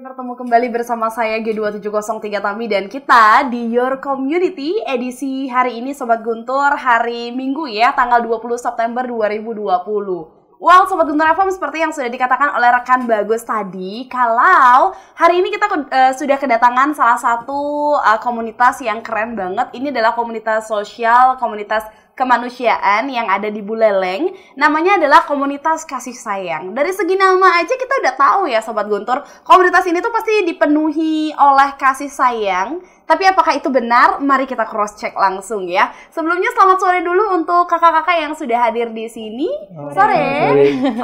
Bertemu kembali bersama saya G2703 Tami dan kita di Your Community edisi hari ini Sobat Guntur, hari Minggu ya, tanggal 20 September 2020. Well, Sobat Guntur FM, seperti yang sudah dikatakan oleh rekan Bagus tadi, kalau hari ini kita sudah kedatangan salah satu komunitas yang keren banget. Ini adalah komunitas sosial, komunitas kemanusiaan yang ada di Buleleng. Namanya adalah komunitas kasih sayang. Dari segi nama aja kita udah tahu ya Sobat Guntur, komunitas ini tuh pasti dipenuhi oleh kasih sayang. Tapi apakah itu benar? Mari kita cross check langsung ya. Sebelumnya selamat sore dulu untuk kakak-kakak yang sudah hadir di sini. Sore.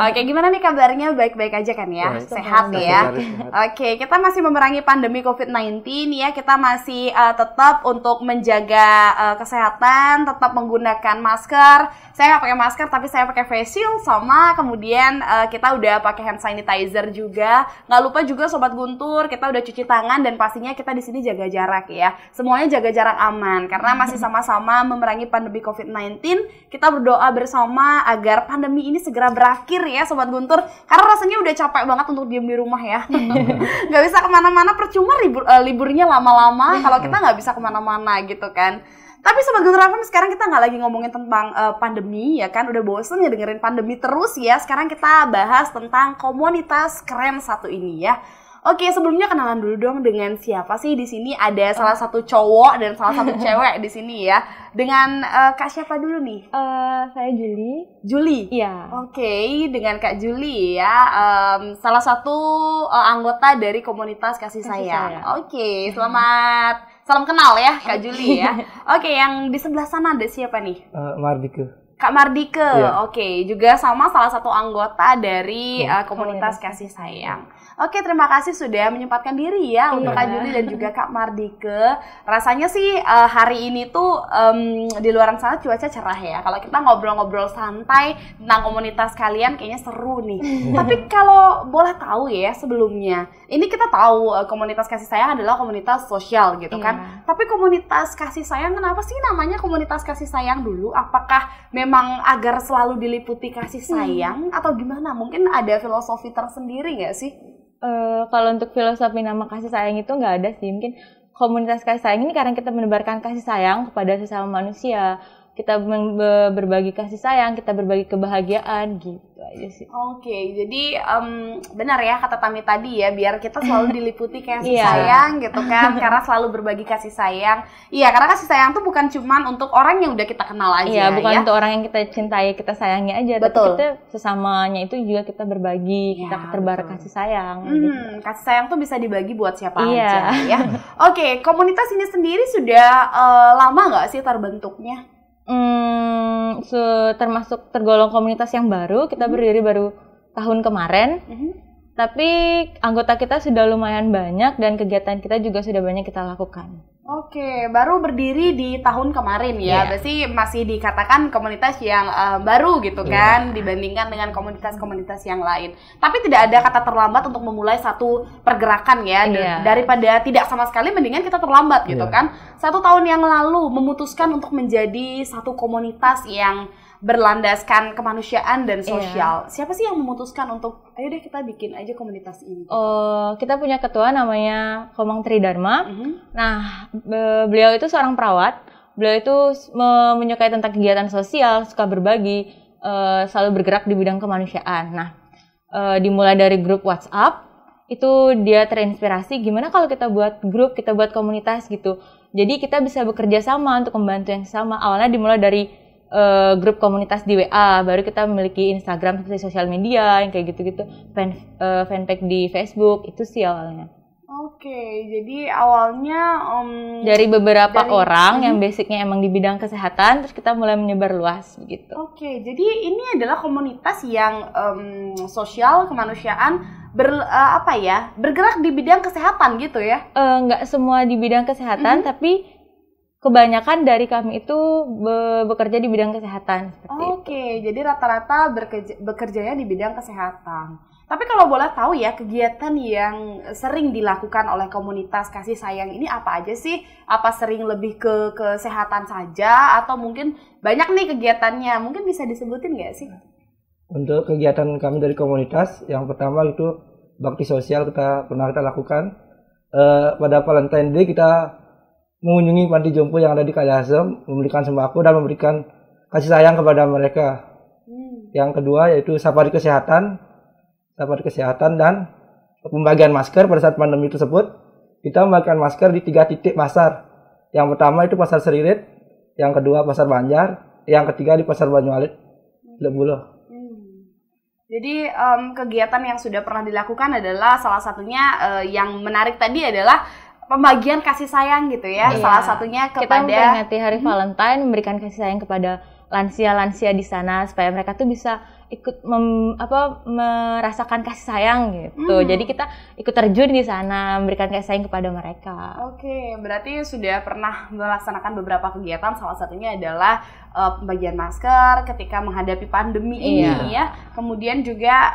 Oke, gimana nih kabarnya? Baik-baik aja kan ya? Sehat ya? Oke, kita masih memerangi pandemi COVID-19 ya. Kita masih tetap untuk menjaga kesehatan, tetap menggunakan masker. Saya nggak pakai masker, tapi saya pakai face shield, sama kemudian kita udah pakai hand sanitizer juga. Nggak lupa juga Sobat Guntur, kita udah cuci tangan dan pastinya kita di sini jaga jarak ya. Semuanya jaga jarak aman karena masih sama-sama memerangi pandemi COVID-19. Kita berdoa bersama agar pandemi ini segera berakhir ya Sobat Guntur. Karena rasanya udah capek banget untuk diem di rumah ya. Nggak bisa kemana-mana, percuma liburnya lama-lama kalau kita nggak bisa kemana-mana gitu kan. Tapi Sobat Guntur FM, sekarang kita nggak lagi ngomongin tentang pandemi ya kan, udah bosen ya dengerin pandemi terus ya. Sekarang kita bahas tentang komunitas keren satu ini ya. Oke, sebelumnya kenalan dulu dong dengan siapa sih di sini. Ada salah satu cowok dan salah satu cewek di sini ya. Dengan Kak siapa dulu nih? Saya Juli. Juli? Iya. Oke, dengan Kak Juli ya. Salah satu anggota dari komunitas kasih sayang. Oke, salam kenal ya Kak Juli ya. Oke, yang di sebelah sana ada siapa nih? Mardike. Kak Mardike, ya. Oke, juga sama salah satu anggota dari komunitas kasih sayang. Oke, terima kasih sudah menyempatkan diri ya untuk Kak Juli dan juga Kak Mardike. Rasanya sih hari ini tuh di luar sana cuaca cerah ya. Kalau kita ngobrol-ngobrol santai tentang komunitas kalian kayaknya seru nih. Tapi kalau boleh tahu ya sebelumnya, ini kita tahu komunitas kasih sayang adalah komunitas sosial gitu kan. Tapi komunitas kasih sayang kenapa sih namanya komunitas kasih sayang dulu? Apakah memang agar selalu diliputi kasih sayang atau gimana? Mungkin ada filosofi tersendiri nggak sih? Kalau untuk filosofi nama kasih sayang itu nggak ada sih. Mungkin komunitas kasih sayang ini karena kita menebarkan kasih sayang kepada sesama manusia. Kita berbagi kasih sayang, kita berbagi kebahagiaan gitu aja sih. Oke, jadi benar ya kata Tami tadi ya, biar kita selalu diliputi kasih sayang gitu kan, karena selalu berbagi kasih sayang. Iya, karena kasih sayang tuh bukan cuman untuk orang yang udah kita kenal aja. Iya, bukan untuk orang yang kita cintai, kita sayangi aja. Betul. Tapi kita sesamanya itu juga kita berbagi, kita terbar kasih sayang. Gitu. Kasih sayang tuh bisa dibagi buat siapa aja ya. Oke, komunitas ini sendiri sudah lama nggak sih terbentuknya? Termasuk tergolong komunitas yang baru, kita berdiri baru tahun kemarin. Tapi anggota kita sudah lumayan banyak dan kegiatan kita juga sudah banyak kita lakukan. Oke, baru berdiri di tahun kemarin ya. Berarti masih dikatakan komunitas yang baru gitu kan, dibandingkan dengan komunitas-komunitas yang lain. Tapi tidak ada kata terlambat untuk memulai satu pergerakan ya. Daripada tidak sama sekali, mendingan kita terlambat gitu kan. 1 tahun yang lalu memutuskan untuk menjadi satu komunitas yang berlandaskan kemanusiaan dan sosial. Siapa sih yang memutuskan untuk ayo deh kita bikin aja komunitas ini? Kita punya ketua namanya Komang Tridharma. Nah, beliau itu seorang perawat. Beliau itu menyukai tentang kegiatan sosial, suka berbagi, selalu bergerak di bidang kemanusiaan. Nah, dimulai dari grup WhatsApp, itu dia terinspirasi gimana kalau kita buat grup, kita buat komunitas gitu. Jadi kita bisa bekerja sama untuk membantu yang sama. Awalnya dimulai dari grup komunitas di WA, baru kita memiliki Instagram seperti sosial media yang kayak gitu-gitu, fanpage di Facebook, itu sih awalnya. Oke, jadi awalnya dari beberapa orang yang basicnya emang di bidang kesehatan, terus kita mulai menyebar luas gitu. Oke, jadi ini adalah komunitas yang sosial kemanusiaan bergerak di bidang kesehatan gitu ya? Nggak semua di bidang kesehatan, tapi kebanyakan dari kami itu bekerja di bidang kesehatan. Oke, jadi rata-rata bekerjanya di bidang kesehatan. Tapi kalau boleh tahu ya, kegiatan yang sering dilakukan oleh komunitas kasih sayang ini apa aja sih? Apa sering lebih ke kesehatan saja atau mungkin banyak nih kegiatannya? Mungkin bisa disebutin nggak sih? Untuk kegiatan kami dari komunitas, yang pertama itu bakti sosial pernah kita lakukan. Pada Valentine Day kita mengunjungi panti jompo yang ada di Kaliasem, memberikan sembako dan memberikan kasih sayang kepada mereka. Yang kedua yaitu safari kesehatan dan pembagian masker pada saat pandemi tersebut. Kita membagikan masker di 3 titik pasar. Yang pertama itu Pasar Seririt, yang kedua Pasar Banjar, yang ketiga di Pasar Banyualit, Lebulo. Jadi kegiatan yang sudah pernah dilakukan adalah salah satunya yang menarik tadi adalah pembagian kasih sayang gitu ya. Salah satunya kepada kita memperingati hari Valentine, memberikan kasih sayang kepada lansia-lansia di sana supaya mereka tuh bisa ikut merasakan kasih sayang gitu. Jadi kita ikut terjun di sana memberikan kasih sayang kepada mereka. Oke, berarti sudah pernah melaksanakan beberapa kegiatan, salah satunya adalah pembagian masker ketika menghadapi pandemi ini ya. Kemudian juga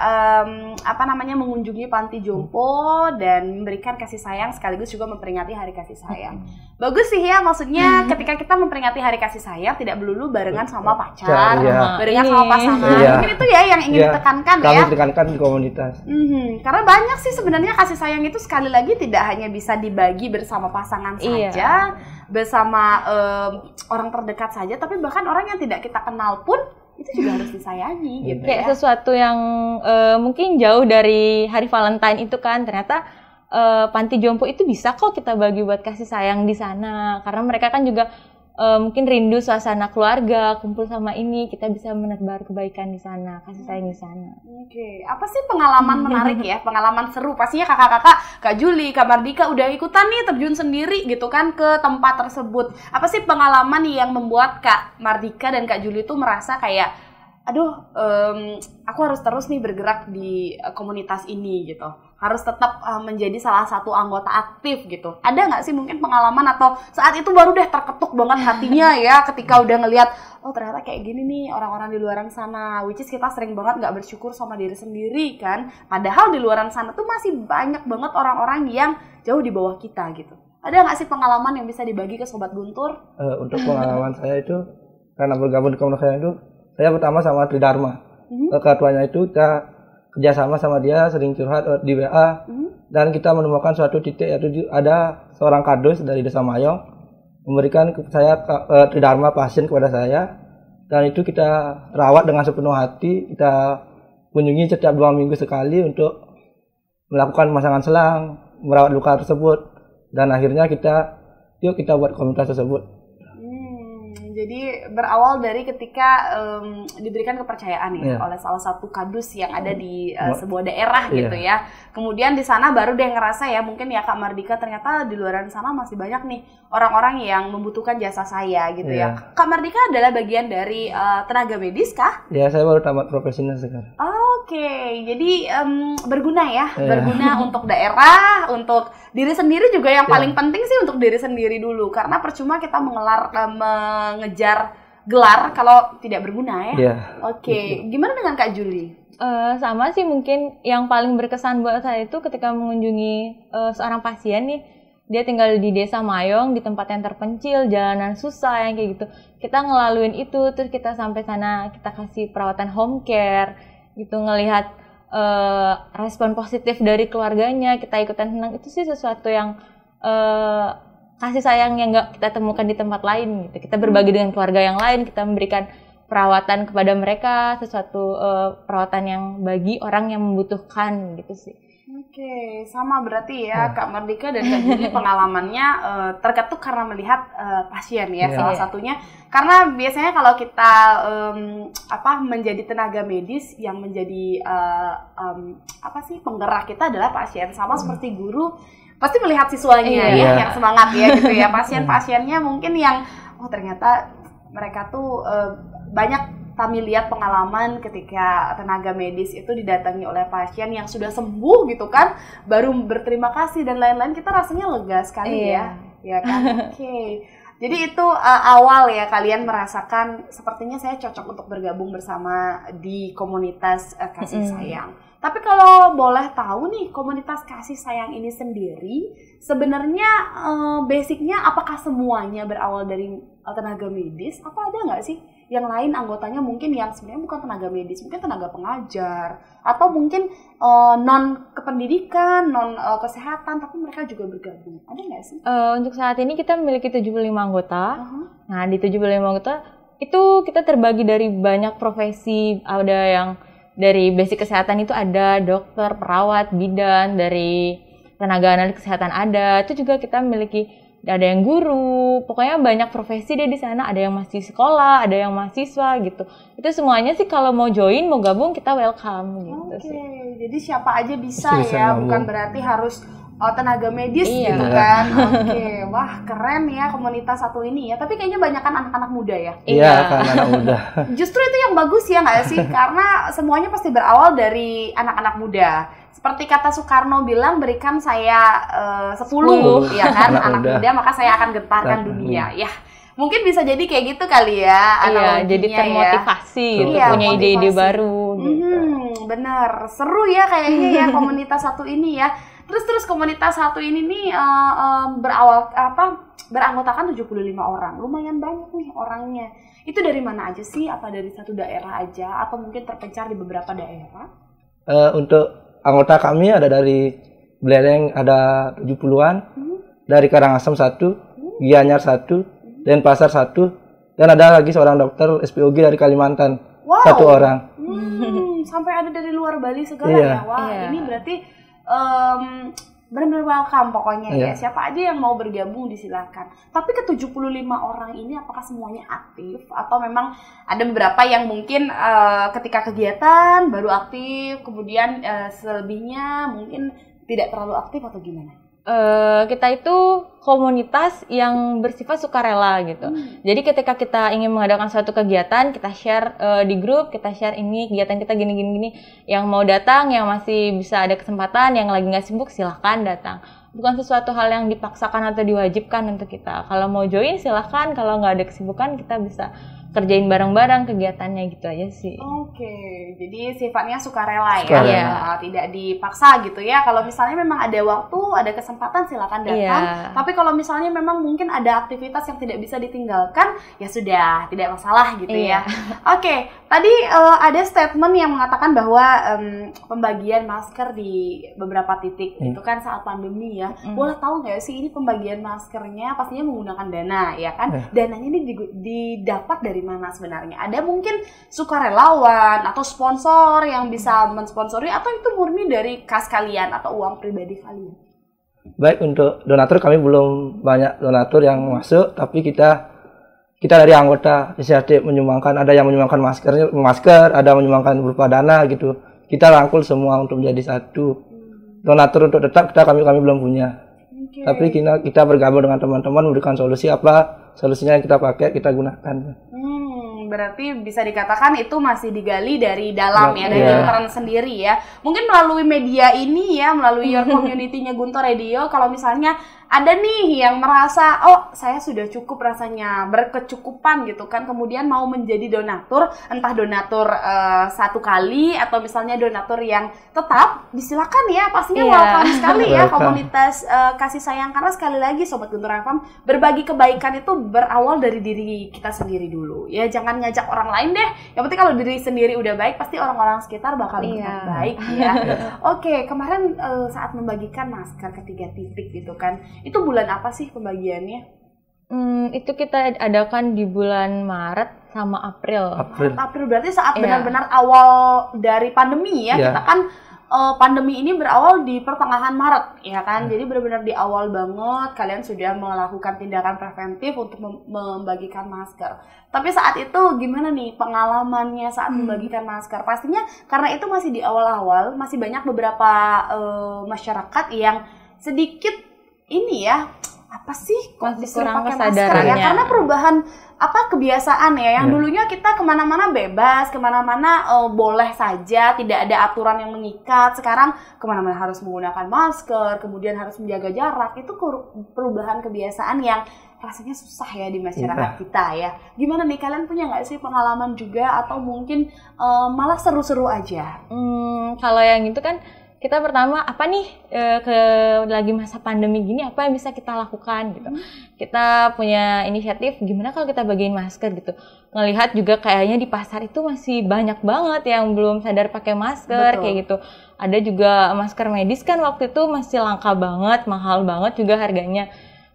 mengunjungi panti jompo dan memberikan kasih sayang sekaligus juga memperingati hari kasih sayang. Bagus sih ya, maksudnya ketika kita memperingati hari kasih sayang tidak melulu barengan sama pacar, barengan sama pasangan. Mungkin itu ya yang ingin ditekankan ya. Kami tekankan di komunitas. Karena banyak sih sebenarnya kasih sayang itu sekali lagi tidak hanya bisa dibagi bersama pasangan saja, bersama orang terdekat saja, tapi bahkan orang yang tidak kita kenal pun itu juga harus disayangi gitu kayak ya. sesuatu yang mungkin jauh dari hari Valentine itu kan, ternyata panti jompo itu bisa kok kita bagi buat kasih sayang di sana, karena mereka kan juga mungkin rindu suasana keluarga, kumpul sama ini, kita bisa menebar kebaikan di sana, kasih sayang di sana. Oke, apa sih pengalaman menarik ya, pengalaman seru? Pastinya kakak-kakak, Kak Juli, Kak Mardika udah ikutan nih terjun sendiri gitu kan ke tempat tersebut. Apa sih pengalaman yang membuat Kak Mardika dan Kak Juli tuh merasa kayak, aduh, aku harus terus nih bergerak di komunitas ini gitu. Harus tetap menjadi salah satu anggota aktif gitu. Ada nggak sih mungkin pengalaman atau saat itu baru deh terketuk banget hatinya ya ketika udah ngelihat, oh ternyata kayak gini nih orang-orang di luaran sana. Which is kita sering banget nggak bersyukur sama diri sendiri kan. Padahal di luaran sana tuh masih banyak banget orang-orang yang jauh di bawah kita gitu. Ada nggak sih pengalaman yang bisa dibagi ke Sobat Guntur? Untuk pengalaman saya itu, karena bergabung di komunitas saya itu, saya pertama sama Tridharma. Ketuanya itu kita kerjasama sama dia, sering curhat di WA, dan kita menemukan suatu titik yaitu ada seorang kardus dari Desa Mayong memberikan ke saya Tridharma pasien kepada saya, dan itu kita rawat dengan sepenuh hati. Kita kunjungi setiap 2 minggu sekali untuk melakukan pemasangan selang, merawat luka tersebut, dan akhirnya kita buat komunitas tersebut. Jadi berawal dari ketika diberikan kepercayaan ya oleh salah satu kadus yang ada di sebuah daerah gitu ya. Kemudian di sana baru deh ngerasa ya, mungkin ya Kak Mardika, ternyata di luar sana masih banyak nih orang-orang yang membutuhkan jasa saya gitu ya. Kak Mardika adalah bagian dari tenaga medis kah? Ya, saya baru tamat profesional sekarang. Oke, jadi berguna ya, berguna untuk daerah, untuk diri sendiri juga yang paling penting sih untuk diri sendiri dulu, karena percuma kita mengejar gelar kalau tidak berguna ya. Oke, gimana dengan Kak Juli? Sama sih, mungkin yang paling berkesan buat saya itu ketika mengunjungi seorang pasien nih, dia tinggal di Desa Mayong, di tempat yang terpencil, jalanan susah yang kayak gitu. Kita ngelaluin itu, terus kita sampai sana, kita kasih perawatan home care gitu, ngelihat respon positif dari keluarganya, kita ikutan senang. Itu sih sesuatu yang kasih sayang yang nggak kita temukan di tempat lain gitu. Kita berbagi dengan keluarga yang lain, kita memberikan perawatan kepada mereka, sesuatu perawatan yang bagi orang yang membutuhkan gitu sih. Oke, sama berarti ya Kak Mardika dan Kak Juli pengalamannya terketuk karena melihat pasien ya, salah satunya. Karena biasanya kalau kita menjadi tenaga medis, yang menjadi penggerak kita adalah pasien, sama seperti guru pasti melihat siswanya yang semangat ya gitu ya. Pasien-pasiennya mungkin yang ternyata mereka tuh banyak kami lihat pengalaman ketika tenaga medis itu didatangi oleh pasien yang sudah sembuh gitu kan, baru berterima kasih dan lain-lain, kita rasanya lega sekali ya kan. Oke. Jadi itu awal ya kalian merasakan sepertinya saya cocok untuk bergabung bersama di komunitas kasih sayang. Tapi kalau boleh tahu nih, komunitas kasih sayang ini sendiri sebenarnya basicnya apakah semuanya berawal dari tenaga medis? Apa ada nggak sih yang lain anggotanya mungkin yang sebenarnya bukan tenaga medis, mungkin tenaga pengajar atau mungkin non kependidikan, non kesehatan, tapi mereka juga bergabung. Ada nggak sih? Untuk saat ini kita memiliki 75 anggota. Nah, di 75 anggota itu kita terbagi dari banyak profesi. Ada yang dari basic kesehatan itu ada dokter, perawat, bidan, dari tenaga analis kesehatan ada. Itu juga kita memiliki, ada yang guru, pokoknya banyak profesi deh di sana. Ada yang masih sekolah, ada yang mahasiswa gitu. Itu semuanya sih kalau mau join, mau gabung kita welcome gitu sih. Jadi siapa aja bisa Bisa ya, ngomong. bukan berarti harus tenaga medis Iya. gitu kan. Wah keren ya komunitas satu ini ya. Tapi kayaknya banyak kan anak-anak muda ya. Iya, kan anak muda. Justru itu yang bagus ya nggak sih? Karena semuanya pasti berawal dari anak-anak muda. Seperti kata Soekarno bilang, berikan saya 10 ya kan, anak muda, maka saya akan gentarkan dunia. Ya, mungkin bisa jadi kayak gitu kali ya. Iya, jadi termotivasi gitu, Iya, punya ide-ide motivasi. baru gitu. Bener, seru ya kayaknya ya komunitas satu ini ya. Terus komunitas satu ini nih beranggotakan 75 orang. Lumayan banyak nih orangnya. Itu dari mana aja sih? Apa dari satu daerah aja atau mungkin terpencar di beberapa daerah? Untuk anggota kami ada dari Belereng ada 70-an, dari Karangasem 1, Gianyar 1, Denpasar 1, dan ada lagi seorang dokter SPOG dari Kalimantan, Wow. 1 orang. Sampai ada dari luar Bali segala Iya. ya. Wah, Iya. ini berarti benar-benar welcome pokoknya ya. Iya. Siapa aja yang mau bergabung disilahkan. Tapi ke 75 orang ini apakah semuanya aktif atau memang ada beberapa yang mungkin ketika kegiatan baru aktif, kemudian selebihnya mungkin tidak terlalu aktif atau gimana? Kita itu komunitas yang bersifat sukarela gitu. Jadi ketika kita ingin mengadakan suatu kegiatan, kita share di grup, kita share ini kegiatan kita gini. Yang mau datang, yang masih bisa ada kesempatan, yang lagi nggak sibuk silahkan datang. Bukan sesuatu hal yang dipaksakan atau diwajibkan untuk kita. Kalau mau join silahkan, kalau nggak ada kesibukan kita bisa kerjain bareng-bareng kegiatannya gitu aja sih. Oke, jadi sifatnya sukarela ya, Sukarela. tidak dipaksa gitu ya. Kalau misalnya memang ada waktu, ada kesempatan silakan datang. Iya. Tapi kalau misalnya memang mungkin ada aktivitas yang tidak bisa ditinggalkan, ya sudah, tidak masalah gitu ya. Iya. Oke, tadi ada statement yang mengatakan bahwa pembagian masker di beberapa titik itu kan saat pandemi ya. Boleh tahu nggak sih ini pembagian maskernya pastinya menggunakan dana ya kan? Dananya ini didapat dari mana sebenarnya? Ada mungkin sukarelawan atau sponsor yang bisa mensponsori atau itu murni dari kas kalian atau uang pribadi kalian? Baik, untuk donatur kami belum banyak donatur yang masuk, tapi kita dari anggota inisiatif menyumbangkan, ada yang menyumbangkan masker, ada menyumbangkan berupa dana gitu. Kita rangkul semua untuk menjadi satu. Donatur untuk tetap kami belum punya. Tapi kita bergabung dengan teman-teman memberikan solusinya yang kita pakai, kita gunakan. Berarti bisa dikatakan itu masih digali dari dalam ya, dari Iya. intern sendiri ya. Mungkin melalui media ini ya, melalui your community-nya Guntur Radio, kalau misalnya ada nih yang merasa, oh saya sudah cukup rasanya, berkecukupan gitu kan, kemudian mau menjadi donatur, entah donatur 1 kali atau misalnya donatur yang tetap, disilakan ya, pastinya Iya. welcome sekali ya Welcome. komunitas kasih sayang. Karena sekali lagi Sobat Guntur FM, berbagi kebaikan itu berawal dari diri kita sendiri dulu ya, jangan ngajak orang lain deh. Yang penting kalau diri sendiri udah baik, pasti orang-orang sekitar bakal berbuat baik ya. Oke, kemarin saat membagikan masker ke 3 titik gitu kan, itu bulan apa sih pembagiannya? Itu kita adakan di bulan Maret sama April. April berarti saat Iya. benar-benar awal dari pandemi ya. Iya. Kita kan pandemi ini berawal di pertengahan Maret ya kan. Jadi benar-benar di awal banget kalian sudah melakukan tindakan preventif untuk membagikan masker. Tapi saat itu gimana nih pengalamannya saat membagikan masker? Pastinya karena itu masih di awal-awal, masih banyak beberapa masyarakat yang sedikit ini ya, apa sih kok Masih disuruh kurang pakai masker ya? kesadarannya. Karena perubahan kebiasaan ya, yang dulunya kita kemana-mana bebas, kemana-mana boleh saja, tidak ada aturan yang mengikat. Sekarang kemana-mana harus menggunakan masker, kemudian harus menjaga jarak. Itu perubahan kebiasaan yang rasanya susah ya di masyarakat kita ya. Gimana nih, kalian punya nggak sih pengalaman juga atau mungkin malah seru-seru aja? Kalau yang itu kan kita pertama apa nih lagi masa pandemi gini apa yang bisa kita lakukan gitu. Kita punya inisiatif gimana kalau kita bagiin masker gitu. Ngelihat juga kayaknya di pasar itu masih banyak banget yang belum sadar pakai masker kayak gitu. Ada juga masker medis kan waktu itu masih langka banget, mahal banget juga harganya.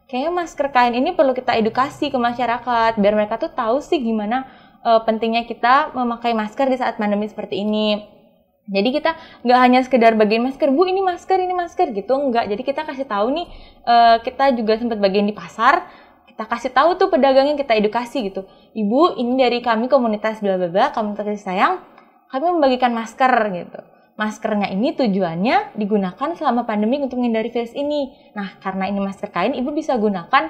Kayaknya masker kain ini perlu kita edukasi ke masyarakat biar mereka tuh tahu sih gimana pentingnya kita memakai masker di saat pandemi seperti ini. Jadi kita nggak hanya sekedar bagiin masker, Bu ini masker gitu, enggak. Jadi kita kasih tahu nih, kita juga sempat bagiin di pasar, kita kasih tahu tuh pedagangnya, kita edukasi gitu. Ibu, ini dari kami komunitas bla bla bla, komunitas kasih sayang, kami membagikan masker gitu. Maskernya ini tujuannya digunakan selama pandemi untuk menghindari virus ini. Nah, karena ini masker kain, Ibu bisa gunakan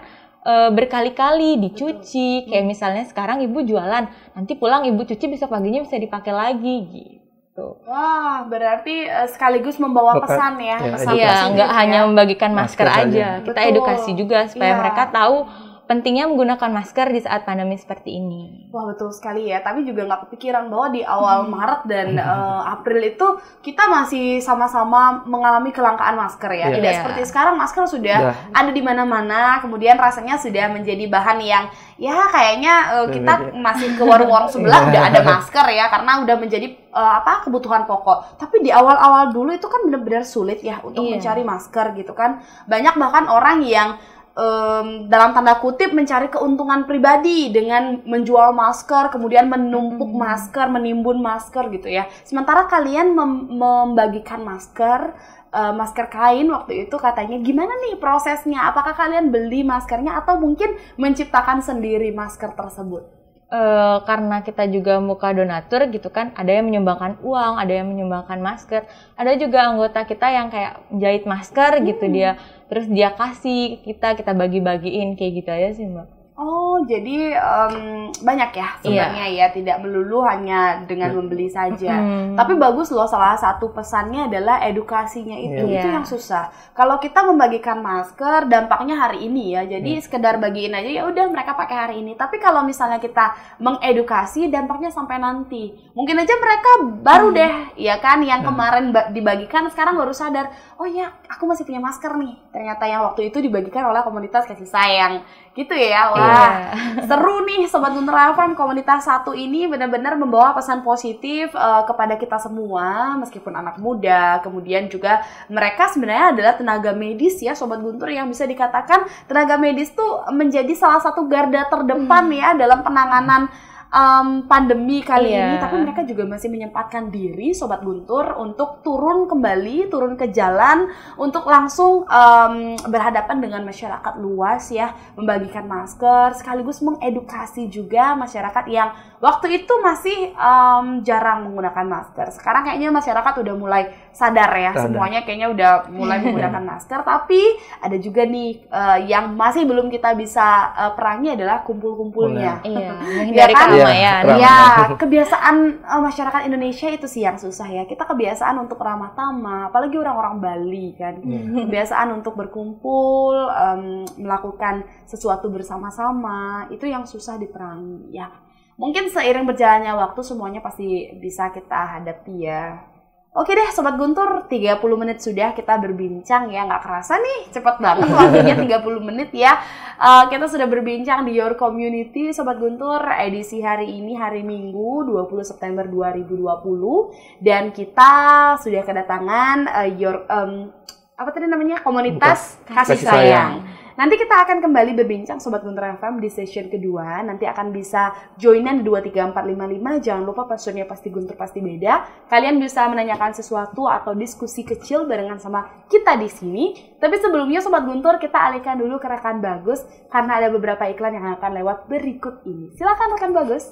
berkali-kali dicuci. Kayak misalnya sekarang Ibu jualan, nanti pulang Ibu cuci, besok paginya bisa dipakai lagi gitu. Wah, berarti sekaligus membawa pesan ya. Iya, nggak hanya membagikan masker aja. Kita edukasi juga supaya mereka tahu pentingnya menggunakan masker di saat pandemi seperti ini. Wah, betul sekali ya. Tapi juga nggak kepikiran bahwa di awal Maret dan April itu kita masih sama-sama mengalami kelangkaan masker ya. Tidak seperti sekarang, masker sudah ada di mana-mana. Kemudian rasanya sudah menjadi bahan yang ya kayaknya kita masih ke warung-warung sebelah udah ada masker ya, karena udah menjadi kebutuhan pokok. Tapi di awal-awal dulu itu kan benar-benar sulit ya untuk mencari masker gitu kan. Banyak bahkan orang yang dalam tanda kutip mencari keuntungan pribadi dengan menjual masker, kemudian menumpuk masker, menimbun masker gitu ya. Sementara kalian membagikan masker kain waktu itu katanya gimana nih prosesnya? Apakah kalian beli maskernya atau mungkin menciptakan sendiri masker tersebut? Karena kita juga muka donatur gitu kan, ada yang menyumbangkan uang, ada yang menyumbangkan masker, ada juga anggota kita yang kayak jahit masker gitu dia, terus dia kasih kita bagi-bagiin kayak gitu aja sih Mbak. Oh, jadi banyak ya sebenarnya ya, tidak melulu hanya dengan membeli saja. Tapi bagus loh, salah satu pesannya adalah edukasinya itu yang susah. Kalau kita membagikan masker, dampaknya hari ini ya, jadi sekedar bagiin aja ya udah mereka pakai hari ini. Tapi kalau misalnya kita mengedukasi, dampaknya sampai nanti. Mungkin aja mereka baru deh, ya kan, yang kemarin dibagikan sekarang baru sadar, oh ya, aku masih punya masker nih. Ternyata yang waktu itu dibagikan oleh komunitas kasih sayang. Gitu ya, wah seru nih Sobat Guntur FM. Komunitas satu ini benar-benar membawa pesan positif kepada kita semua, meskipun anak muda. Kemudian juga mereka sebenarnya adalah tenaga medis ya Sobat Guntur, yang bisa dikatakan tenaga medis tuh menjadi salah satu garda terdepan ya dalam penanganan pandemi kali ini. Tapi mereka juga masih menyempatkan diri Sobat Guntur untuk turun ke jalan untuk langsung berhadapan dengan masyarakat luas ya, membagikan masker sekaligus mengedukasi juga masyarakat yang waktu itu masih jarang menggunakan masker. Sekarang kayaknya masyarakat udah mulai sadar ya, semuanya kayaknya udah mulai menggunakan masker. Tapi ada juga nih yang masih belum kita bisa perangi adalah kumpul-kumpulnya. Dari keramaian. Ya, kebiasaan masyarakat Indonesia itu sih yang susah ya. Kita kebiasaan untuk ramah tamah, apalagi orang-orang Bali kan. Kebiasaan untuk berkumpul, melakukan sesuatu bersama-sama, itu yang susah diperangi ya. Mungkin seiring berjalannya waktu semuanya pasti bisa kita hadapi ya. Oke deh Sobat Guntur, 30 menit sudah kita berbincang ya, nggak kerasa nih, cepet banget waktunya 30 menit ya. Kita sudah berbincang di Your Community Sobat Guntur, edisi hari ini hari Minggu 20 September 2020. Dan kita sudah kedatangan komunitas kasih sayang. Nanti kita akan kembali berbincang Sobat Guntur FM di session kedua. Nanti akan bisa joinan di 23455. Jangan lupa passwordnya pasti Guntur pasti beda. Kalian bisa menanyakan sesuatu atau diskusi kecil barengan sama kita di sini. Tapi sebelumnya Sobat Guntur, kita alihkan dulu ke rekan Bagus karena ada beberapa iklan yang akan lewat berikut ini. Silakan rekan Bagus.